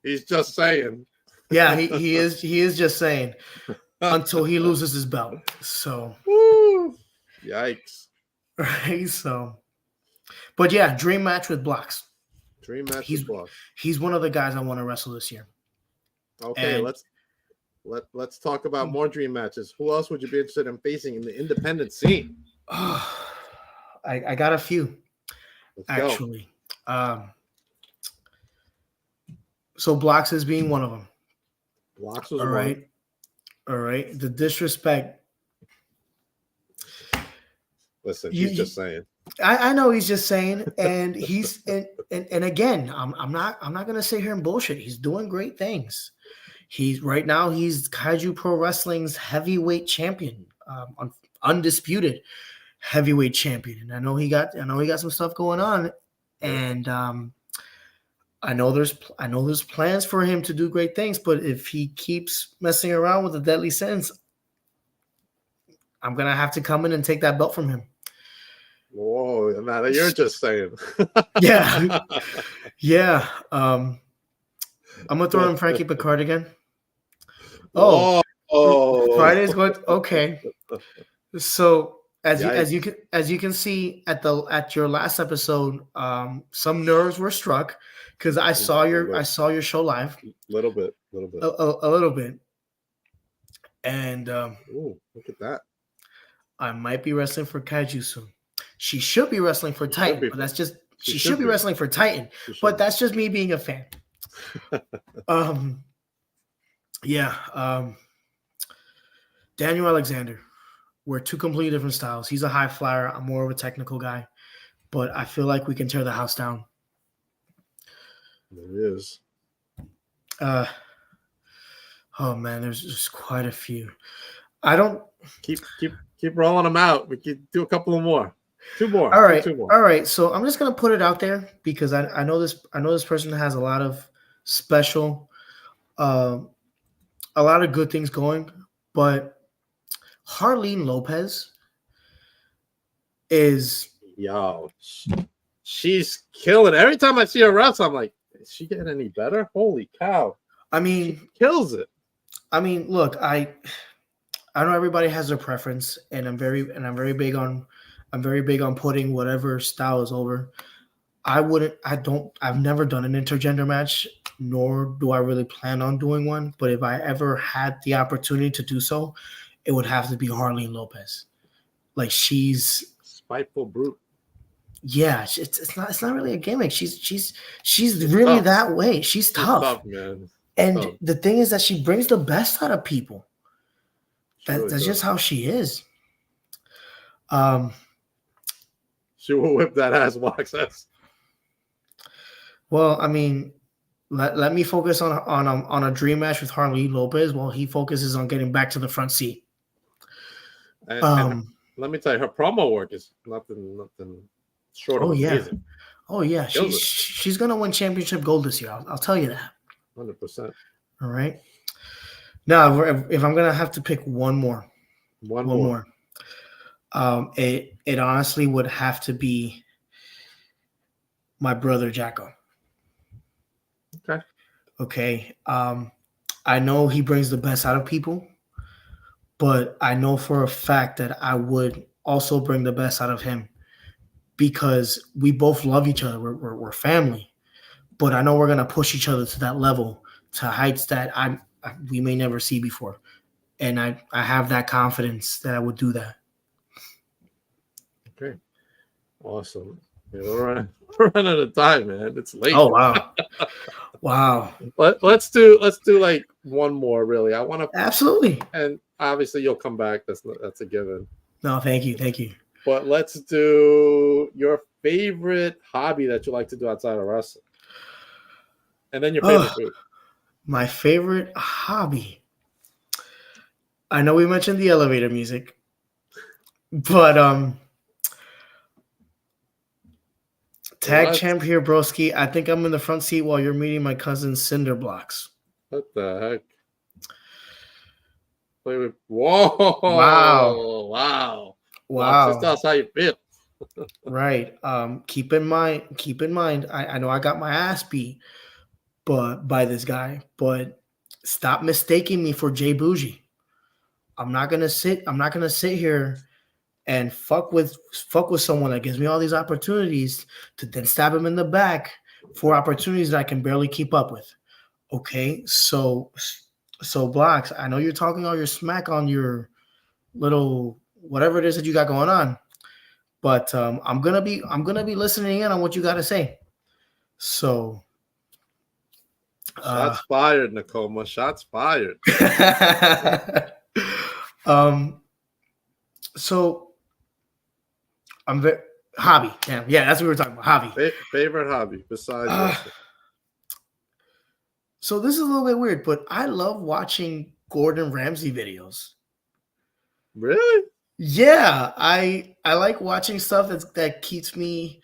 B: He's just saying.
G: Yeah, he is just saying until he loses his belt. So.
B: Woo. Yikes.
G: Right. So. But yeah, dream match with Blocks.
B: Dream match with Blocks.
G: He's one of the guys I want to wrestle this year.
B: Okay, let's talk about more dream matches. Who else would you be interested in facing in the independent scene?
G: I got a few. Let's actually. So Blocks is being one of them.
B: Blocks was
G: all right. All right. The disrespect.
B: Listen, he's just saying.
G: I know he's just saying, and he's and again, I'm not gonna sit here and bullshit. He's doing great things. He's Kaiju Pro Wrestling's heavyweight champion, undisputed heavyweight champion. And I know he got some stuff going on, and I know there's plans for him to do great things. But if he keeps messing around with the Deadly Sins, I'm gonna have to come in and take that belt from him.
B: Whoa, man, you're just saying.
G: Yeah. Yeah. I'm gonna throw in Frankie Picard again. Oh. Friday's going okay. So as you can see at your last episode, some nerves were struck because I saw your show live.
B: A little bit.
G: A little bit. And
B: ooh, look at that.
G: I might be wrestling for Kaiju soon. She should be wrestling for Titan, but that's just she should be wrestling for Titan, but that's just me being a fan. Daniel Alexander. We're two completely different styles. He's a high flyer. I'm more of a technical guy, but I feel like we can tear the house down.
B: There is.
G: Oh man, there's just quite a few. I don't
B: keep rolling them out. We can do a couple of more. Two more.
G: All right.
B: Two more.
G: All right. So I'm just gonna put it out there because I know this person has a lot of special, a lot of good things going, but Harleen Lopez is
B: she's killing. Every time I see her wrestle, I'm like, is she getting any better? Holy cow!
G: I mean,
B: she kills it.
G: I mean, look, I know everybody has their preference, and I'm very big on putting whatever style is over. I've never done an intergender match, nor do I really plan on doing one. But if I ever had the opportunity to do so, it would have to be Harleen Lopez. Like, she's
B: spiteful brute.
G: Yeah, it's not really a gimmick. She's really tough. That way. She's tough.
B: Man.
G: And
B: So,
G: the thing is that she brings the best out of people.
B: she really
G: That's just
B: does.
G: how she is.
B: She will whip that ass, Mox says.
G: Well, I mean, let me focus on a dream match with Harley Lopez while he focuses on getting back to the front seat.
B: And let me tell you, her promo work is nothing short of amazing.
G: Oh yeah,
B: Kills it.
G: she's gonna win championship gold this year. I'll tell you that.
B: 100%.
G: All right. Now, if I'm gonna have to pick one more, it honestly would have to be my brother Jacko.
B: Okay.
G: Okay. I know he brings the best out of people, but I know for a fact that I would also bring the best out of him because we both love each other. We're family, but I know we're gonna push each other to that level, to heights that we may never see before, and I have that confidence that I would do that.
B: Okay. Awesome. Yeah, we're running out of time, man. It's late.
G: Oh wow. Wow.
B: Let's do like one more, really. I want to
G: Absolutely.
B: And obviously you'll come back. That's a given.
G: No, thank you.
B: But let's do your favorite hobby that you like to do outside of wrestling. And then your favorite food.
G: My favorite hobby. I know we mentioned the elevator music, but tag champ here, broski. I think I'm in the front seat while you're meeting my cousin Cinder Blocks.
B: What the heck? Whoa! Wow! Just tell us how you feel.
G: Right. Keep in mind. I know I got my ass beat, but by this guy. But stop mistaking me for Jay Bougie. I'm not gonna sit here and fuck with someone that gives me all these opportunities to then stab him in the back for opportunities that I can barely keep up with. Okay, so Blocks, I know you're talking all your smack on your little whatever it is that you got going on, but I'm gonna be listening in on what you got to say. So,
B: shots fired, Nakoma. Shots fired.
G: So I'm very hobby. Yeah, that's what we were talking about. Hobby.
B: Favorite hobby besides wrestling.
G: So this is a little bit weird, but I love watching Gordon Ramsay videos.
B: Really?
G: Yeah, I like watching stuff that keeps me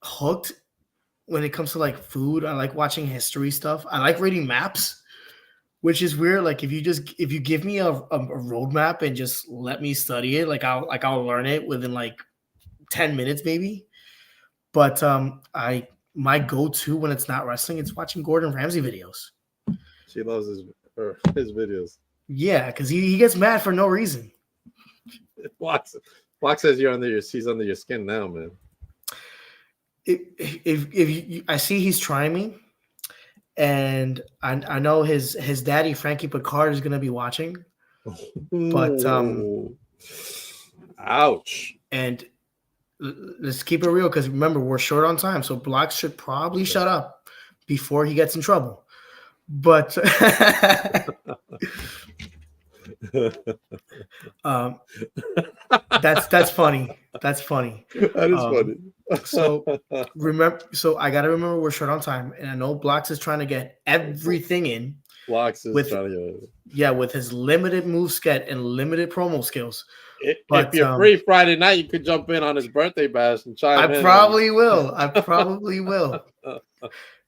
G: hooked when it comes to like food. I like watching history stuff. I like reading maps, which is weird. Like if you give me a roadmap and just let me study it, I'll learn it within like 10 minutes maybe. But my go-to when it's not wrestling, it's watching Gordon Ramsay videos.
B: She loves his videos.
G: Yeah, because he gets mad for no reason.
B: Block says he's under your skin now, man.
G: If I see he's trying me, and I know his daddy Frankie Picard is gonna be watching, but
B: ouch.
G: And let's keep it real because remember we're short on time, so Block should probably shut up before he gets in trouble. But that's funny. That's funny.
B: That is funny.
G: So I gotta remember we're short on time, and I know Blocks is trying to get everything in.
B: Blocks is trying to get
G: with his limited move set and limited promo skills.
B: If you're free Friday night, you could jump in on his birthday bash and chime in.
G: I probably will.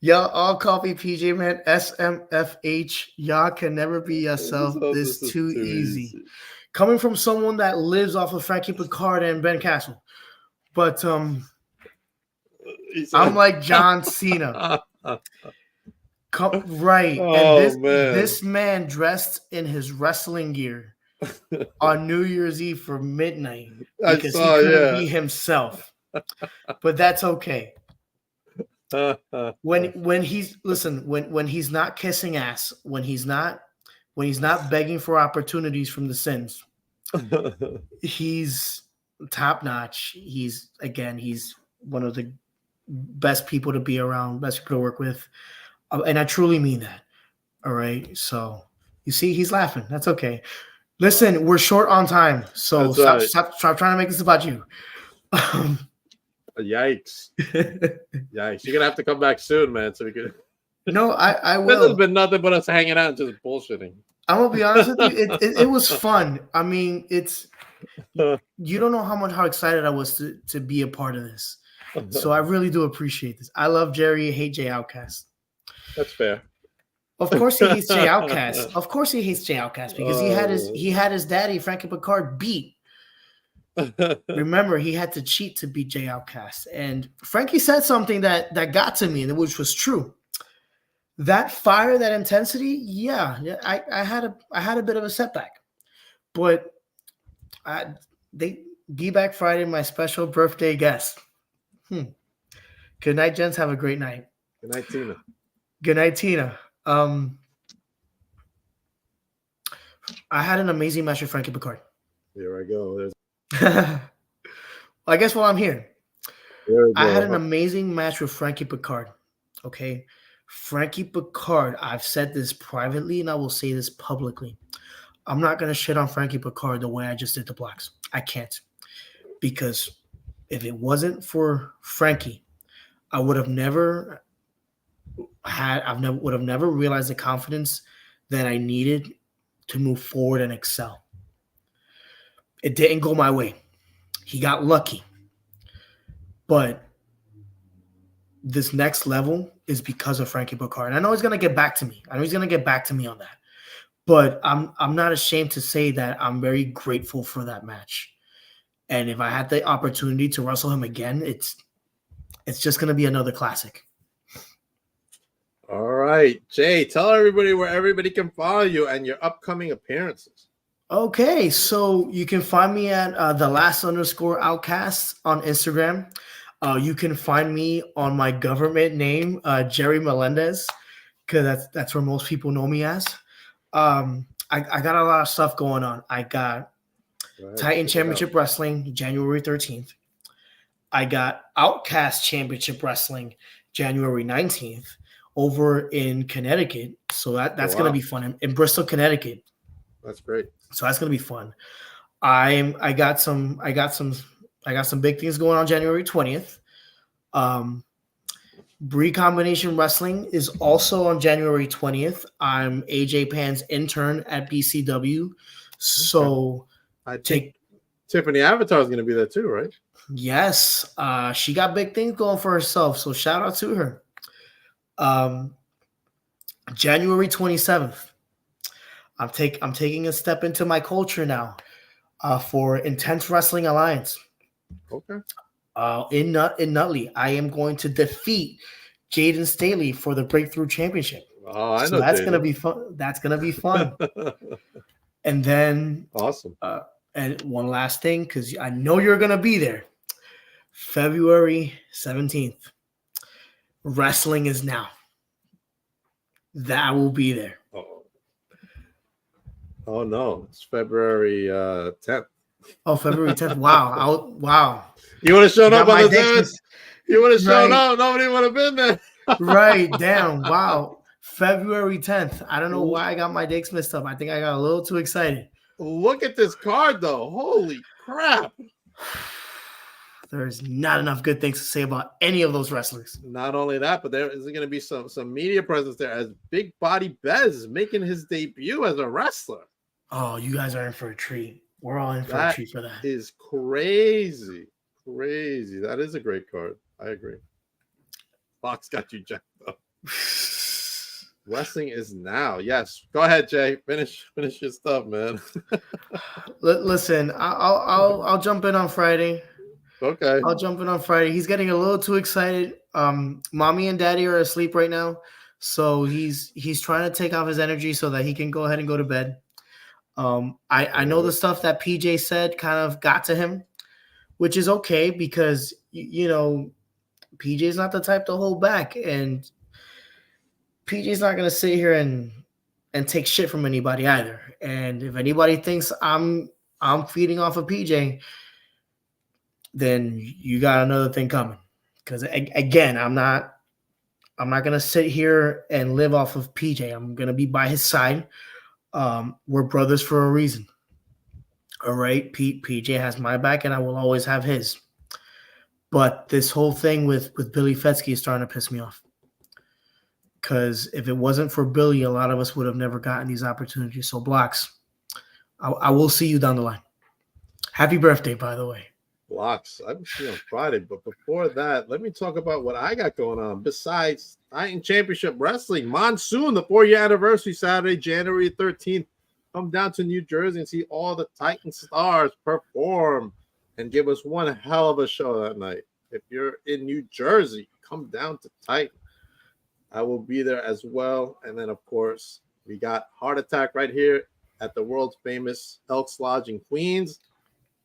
G: Y'all all call me PJ Man, SMFH. Y'all can never be yourself. This is too easy. Coming from someone that lives off of Frankie Picard and Ben Castle. But I'm like John Cena. Right. And this man dressed in his wrestling gear on New Year's Eve for midnight because he couldn't be himself. But that's okay. When he's not kissing ass, when he's not begging for opportunities from the Sins, he's top notch. He's one of the best people to be around, best people to work with. And I truly mean that. All right. So you see, he's laughing. That's okay. Listen, we're short on time, so
B: That's
G: stop trying to make this about you.
B: Yikes. Yikes. You're gonna have to come back soon, man, so we could
G: No, I
B: this has
G: will.
B: been nothing but us hanging out and just bullshitting.
G: I'm gonna be honest with you. It was fun. I mean, you don't know how excited I was to be a part of this. So I really do appreciate this. I love Jerry, hate Jay Outcast.
B: That's fair.
G: Of course he hates Jay Outcast. Of course he hates Jay Outcast because he had his daddy Frankie Picard beat. Remember, he had to cheat to beat Jay Outcast, and Frankie said something that got to me, and which was true. That fire, that intensity, I had a bit of a setback, but they be back Friday, my special birthday guest. Good night, gents. Have a great night.
B: Good night, Tina.
G: Good night, Tina. I had an amazing match with Frankie Picard.
B: Here I go.
G: I guess while I'm here, I had an amazing match with Frankie Picard. Okay. Frankie Picard, I've said this privately and I will say this publicly. I'm not going to shit on Frankie Picard the way I just did the Blacks. I can't. Because if it wasn't for Frankie, I would have never realized the confidence that I needed to move forward and excel. It didn't go my way. He got lucky. But this next level is because of Frankie Picard. And I know he's going to get back to me. I know he's going to get back to me on that. But I'm not ashamed to say that I'm very grateful for that match. And if I had the opportunity to wrestle him again, it's just going to be another classic.
B: All right, Jay, tell everybody where everybody can follow you and your upcoming appearances.
G: Okay, so you can find me at _outcast on Instagram. You can find me on my government name, Jerry Melendez, because that's where most people know me as. I got a lot of stuff going on. I got Titan Championship Wrestling, January 13th. I got OUTKAST Championship Wrestling, January 19th, over in Connecticut. So that's going to be fun in Bristol, Connecticut.
B: That's great.
G: So that's going to be fun. I got some big things going on January 20th. Bree Combination Wrestling is also on January 20th. I'm AJ Pan's intern at BCW. So
B: I think Tiffany Avatar is going to be there too, right?
G: Yes. She got big things going for herself. So shout out to her. January 27th. I'm taking a step into my culture now for Intense Wrestling Alliance.
B: Okay.
G: In Nutley, I am going to defeat Jaden Staley for the Breakthrough Championship.
B: Oh, I know.
G: So that's gonna be fun. That's gonna be fun. And then
B: awesome.
G: And one last thing, because I know you're gonna be there. February 17th. Wrestling is Now. That will be there.
B: Oh no, it's February 10th.
G: Oh, February 10th. Wow. Wow.
B: You would have shown up on the dance. You would have shown up. Nobody would have been there.
G: Right. Damn. Wow. February 10th. I don't know why I got my dates mixed up. I think I got a little too excited.
B: Look at this card, though. Holy crap.
G: There's not enough good things to say about any of those wrestlers.
B: Not only that, but there is going to be some media presence there as Big Body Bez is making his debut as a wrestler.
G: Oh, you guys are in for a treat. We're all in for a treat for that.
B: Is crazy. Crazy. That is a great card. I agree. Fox got you jacked up. Wrestling is Now. Yes. Go ahead, Jay. Finish your stuff, man.
G: Listen, I'll jump in on Friday.
B: Okay.
G: I'll jump in on Friday. He's getting a little too excited. Mommy and daddy are asleep right now. So he's trying to take off his energy so that he can go ahead and go to bed. I know the stuff that PJ said kind of got to him, which is okay because, PJ's not the type to hold back. And PJ's not going to sit here and take shit from anybody either. And if anybody thinks I'm feeding off of PJ, then you got another thing coming. Because again, I'm not I'm not gonna sit here and live off of PJ. I'm gonna be by his side. We're brothers for a reason. All right, PJ has my back, and I will always have his. But this whole thing with Billy Fetsky is starting to piss me off. Because if it wasn't for Billy, a lot of us would have never gotten these opportunities. So, Blocks, I will see you down the line. Happy birthday, by the way.
B: Blocks, I will see you on Friday. But before that, let me talk about what I got going on. Besides Titan Championship Wrestling, Monsoon, the 4-year anniversary, Saturday, January 13th. Come down to New Jersey and see all the Titan stars perform and give us one hell of a show that night. If you're in New Jersey, come down to Titan. I will be there as well. And then, of course, we got Heart Attack right here at the world's famous Elks Lodge in Queens.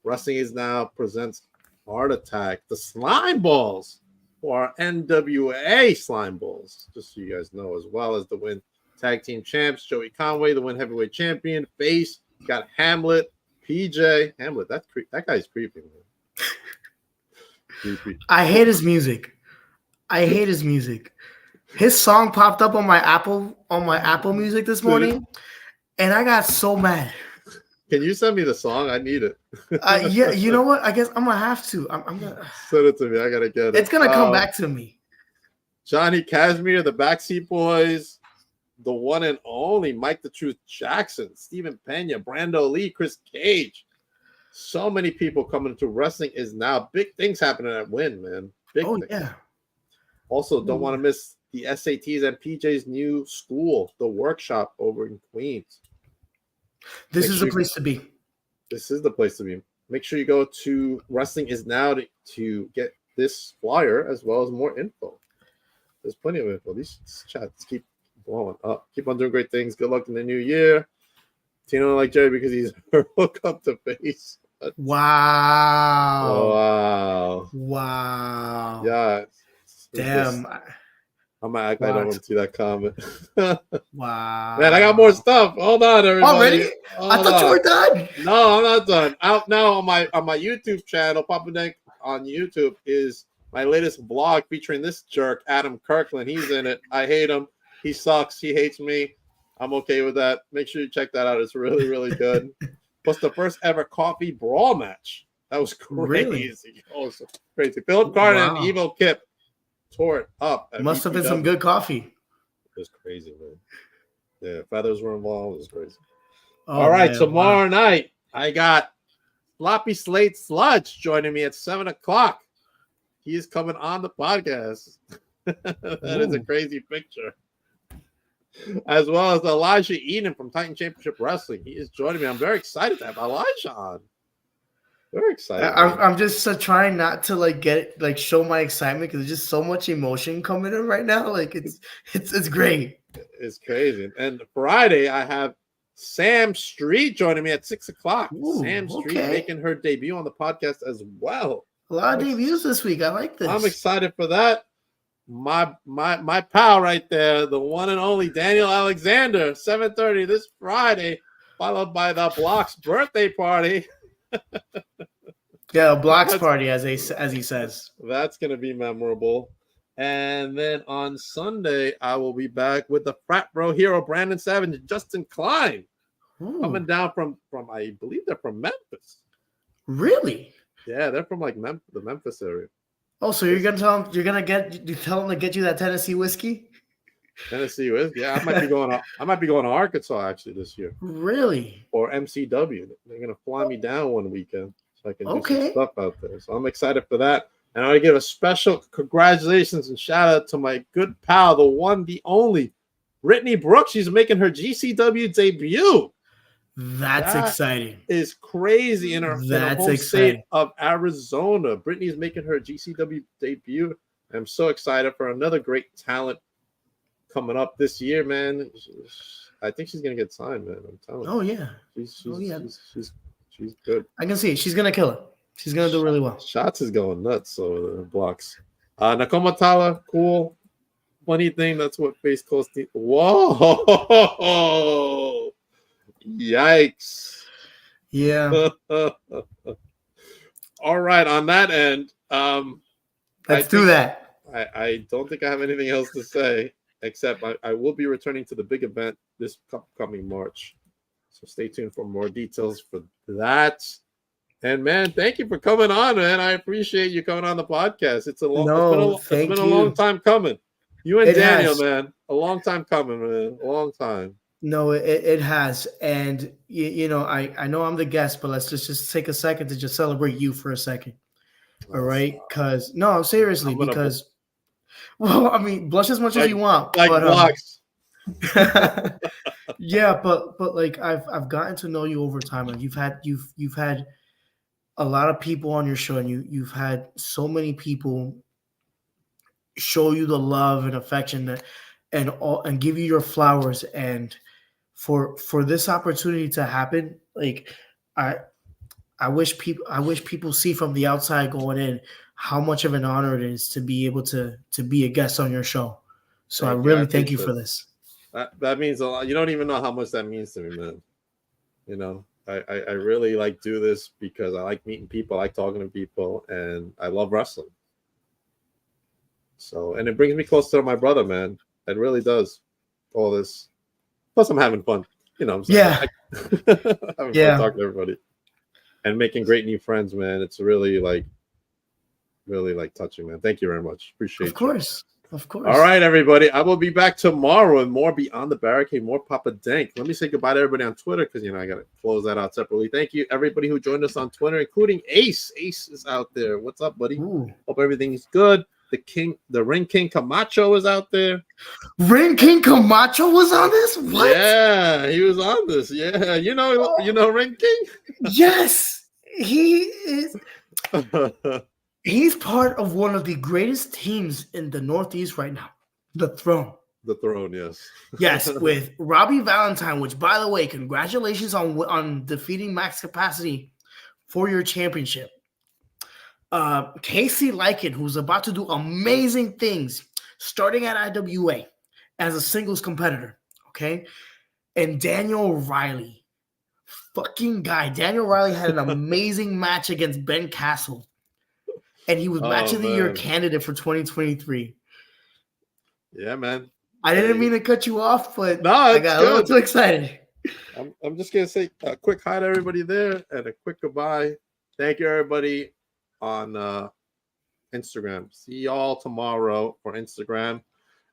B: Wrestling Is Now presents Heart Attack, the Slime Balls, for our NWA Slime Balls, just so you guys know, as well as the Win Tag Team Champs, Joey Conway, the Win Heavyweight Champion, Face, got Hamlet, PJ. Hamlet, that guy's creepy, man. Creepy.
G: I hate his music. His song popped up on my Apple Music this morning, and I got so mad.
B: Can you send me the song? I need it.
G: Yeah, you know what? I guess I'm gonna have to. I'm gonna
B: send it to me. I gotta get it.
G: It's gonna come back to me.
B: Johnny Casimir, the Backseat Boys, the one and only Mike the Truth Jackson, Stephen Pena, Brando Lee, Chris Cage. So many people coming to Wrestling Is Now. Big things happening at Win, man. Big things.
G: Yeah.
B: Also, don't want to miss the SATs and PJ's new school, the workshop over in Queens.
G: This is the place to be.
B: This is the place to be. Make sure you go to Wrestling Is Now to get this flyer as well as more info. There's plenty of info. These chats keep blowing up. Keep on doing great things. Good luck in the new year. Tino like Jerry because he's hook up to face.
G: Wow.
B: Yeah.
G: Damn.
B: I'm gonna act like I don't see that comment.
G: Wow.
B: Man, I got more stuff. Hold on, everybody.
G: Already? I thought you were done.
B: No, I'm not done. Out now on my YouTube channel, Papa Dank on YouTube is my latest vlog featuring this jerk, Adam Kirkland. He's in it. I hate him. He sucks. He hates me. I'm okay with that. Make sure you check that out. It's really, really good. Plus the first ever coffee brawl match. That was crazy.
G: Really?
B: Oh, so crazy. Philip Carter and Evo Kip tore it up.
G: Must have been some good coffee.
B: It was crazy, man. Yeah, feathers were involved. It was crazy.
G: Oh,
B: all right,
G: man,
B: tomorrow night, I got Floppy Slate Sludge joining me at 7:00. He is coming on the podcast. That is a crazy picture. As well as Elijah Eden from Titan Championship Wrestling. He is joining me. I'm very excited to have Elijah on. Very excited.
G: I'm just trying not to show my excitement because there's just so much emotion coming in right now. Like it's great.
B: It's crazy. And Friday I have Sam Street joining me at 6:00.
G: Ooh,
B: Sam Street making her debut on the podcast as well.
G: A lot of debuts this week. I like this.
B: I'm excited for that. My pal right there, the one and only Daniel Alexander, 7:30 this Friday, followed by the Block's birthday party.
G: Yeah, a Blocks party, as he says.
B: That's gonna be memorable. And then on Sunday, I will be back with the frat bro hero Brandon Savage and Justin Klein.
G: Ooh.
B: Coming down from I believe they're from Memphis.
G: Really?
B: Yeah, they're from the Memphis area.
G: Oh, so you're gonna tell them to get you that Tennessee whiskey?
B: Tennessee whiskey. Yeah, I might be going to Arkansas actually this year.
G: Really?
B: Or MCW. They're gonna fly me down one weekend so I can do some stuff out there. So I'm excited for that. And I want to give a special congratulations and shout out to my good pal, the one, the only, Brittany Brooks. She's making her GCW debut.
G: That's exciting.
B: Is crazy in her home state of Arizona. Brittany's making her GCW debut. I'm so excited for another great talent coming up this year, man. I think she's gonna get signed, man. I'm telling you.
G: Oh yeah.
B: She's good.
G: I can see it. She's gonna kill it. She's gonna do really well.
B: Shots is going nuts. So the Blocks. Nakoma Tala, cool. Funny thing, that's what face close to. Whoa. Yikes.
G: Yeah.
B: All right. On that end,
G: let's do that.
B: I don't think I have anything else to say except I will be returning to the big event this upcoming March. So stay tuned for more details for that. And man, thank you for coming on, man. I appreciate you coming on the podcast. It's been a long time coming. You and Daniel, man, a long time coming, man. A long time.
G: No, it has. And you know, I know I'm the guest, but let's just take a second to just celebrate you for a second. All right, because no, seriously, because well, I mean, blush as much as you want,
B: like blocks.
G: Yeah, but like I've gotten to know you over time, and you've had a lot of people on your show, and you've had so many people show you the love and affection and give you your flowers, and for this opportunity to happen, like I wish people see from the outside going in how much of an honor it is to be able to be a guest on your show. So I really thank you for this.
B: That means a lot. You don't even know how much that means to me, man. You know, I really like do this because I like meeting people, I like talking to people, and I love wrestling. So, and it brings me closer to my brother, man. It really does. All this. Plus, I'm having fun. You know what I'm saying? Yeah. Fun talking to everybody. And making great new friends, man. It's really touching, man. Thank you very much. Appreciate it.
G: Of course.
B: All right, everybody. I will be back tomorrow and more Beyond the Barricade, more Papa Dank. Let me say goodbye to everybody on Twitter because, you know, I got to close that out separately. Thank you, everybody who joined us on Twitter, including Ace. Ace is out there. What's up, buddy?
G: Ooh.
B: Hope everything's good. The Ring King Camacho is out there.
G: Ring King Camacho was on this? What?
B: Yeah, he was on this. Yeah, you know Ring King?
G: Yes, he is. He's part of one of the greatest teams in the Northeast right now, the Throne.
B: The Throne, yes.
G: Yes, with Robbie Valentine, which, by the way, congratulations on defeating Max Capacity for your championship. Casey Lycan, who's about to do amazing things, starting at IWA as a singles competitor, okay? And Daniel Riley, fucking guy. Daniel Riley had an amazing match against Ben Castle. And he was Match of the Year candidate for 2023.
B: Yeah, man.
G: I didn't mean to cut you off, but
B: no,
G: I got a little too excited.
B: I'm just going to say a quick hi to everybody there and a quick goodbye. Thank you, everybody on Instagram. See y'all tomorrow for Instagram.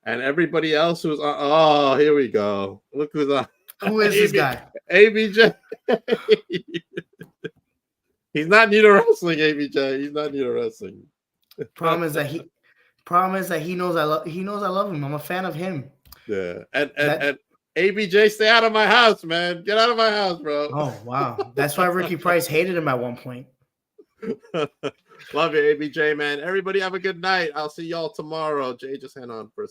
B: And everybody else who's on. Oh, here we go. Look who's on.
G: Who is this guy?
B: ABJ. He's not new to wrestling, ABJ. He's not new to wrestling.
G: Problem is that he knows I love him. I'm a fan of him.
B: Yeah. And ABJ, stay out of my house, man. Get out of my house, bro.
G: Oh, wow. That's why Ricky Price hated him at one point.
B: Love you, ABJ, man. Everybody have a good night. I'll see y'all tomorrow. Jay, just hang on for a second.